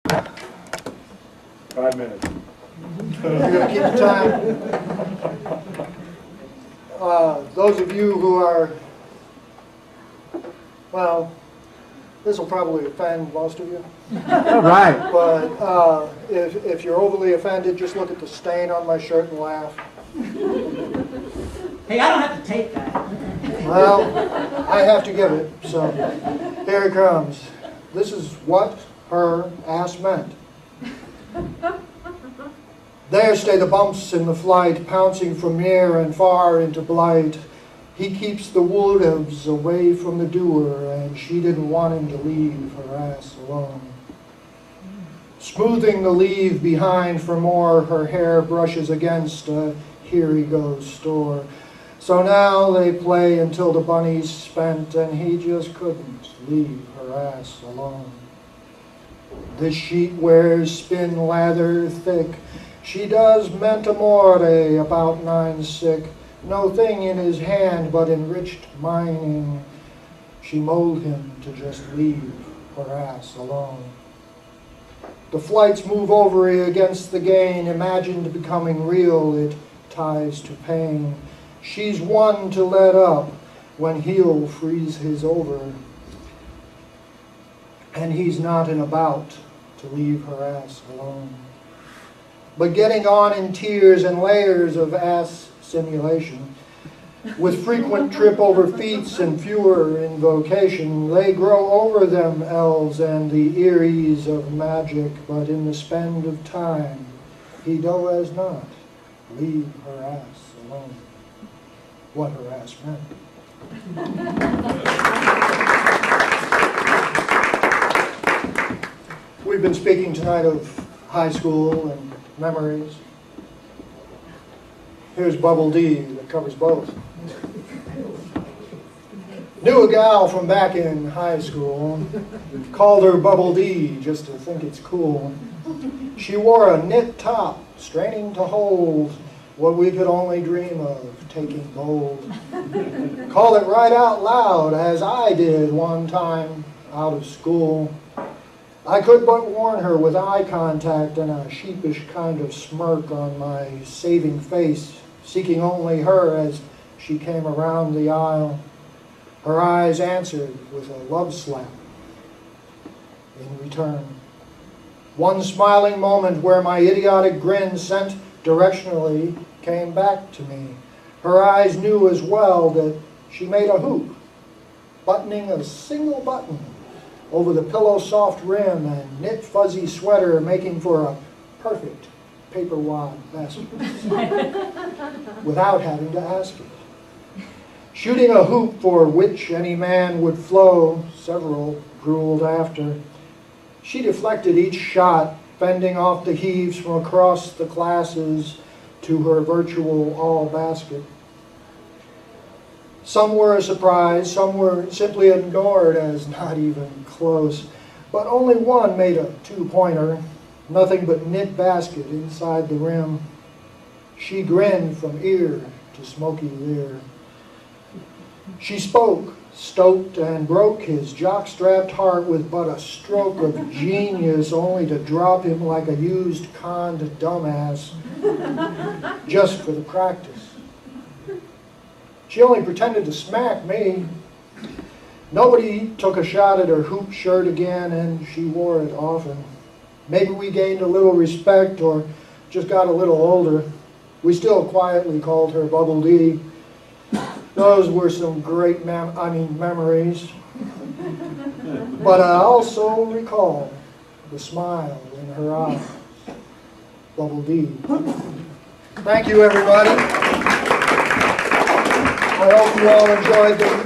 5 minutes. You're going to keep the time. Those of you who are, well, this will probably offend most of you. All right. But if you're overly offended, just look at the stain on my shirt and laugh. Hey, I don't have to take that. Well, I have to give it, so here it comes. This is what her ass meant. There stay the bumps in the flight, pouncing from near and far into blight. He keeps the wolves away from the doer, and she didn't want him to leave her ass alone. Smoothing the leave behind for more, her hair brushes against a here he goes store. So now they play until the bunny's spent, and he just couldn't leave her ass alone. This sheet wears spin lather thick. She does ment amore about 9 sick. No thing in his hand but enriched mining. She mold him to just leave her ass alone. The flights move over against the gain, imagined becoming real, it ties to pain. She's one to let up when he'll freeze his over. And he's not in about to leave her ass alone. But getting on in tears and layers of ass simulation, with frequent trip over feats and fewer invocation, they grow over them elves and the eries of magic, but in the spend of time, he does not leave her ass alone. What her ass meant. We've been speaking tonight of high school and memories. Here's Bubble D that covers both. Knew a gal from back in high school. Called her Bubble D just to think it's cool. She wore a knit top, straining to hold what we could only dream of, taking bold. Called it right out loud, as I did one time out of school. I could but warn her with eye contact and a sheepish kind of smirk on my saving face, seeking only her as she came around the aisle. Her eyes answered with a love slap in return. One smiling moment where my idiotic grin sent directionally came back to me. Her eyes knew as well that she made a hoop, buttoning a single button over the pillow-soft rim and knit fuzzy sweater, making for a perfect paper wad basket without having to ask it. Shooting a hoop for which any man would flow, several drooled after. She deflected each shot, fending off the heaves from across the classes to her virtual all-basket. Some were a surprise, some were simply ignored as not even close, but only one made a two-pointer, nothing but knit basket inside the rim. She grinned from ear to smoky leer. She spoke, stoked, and broke his jock-strapped heart with but a stroke of genius, only to drop him like a used conned dumbass, just for the practice. She only pretended to smack me. Nobody took a shot at her hoop shirt again, and she wore it often. Maybe we gained a little respect or just got a little older. We still quietly called her Bubble D. Those were some great memories. But I also recall the smile in her eyes. Bubble D. Thank you, everybody. I hope you all enjoyed the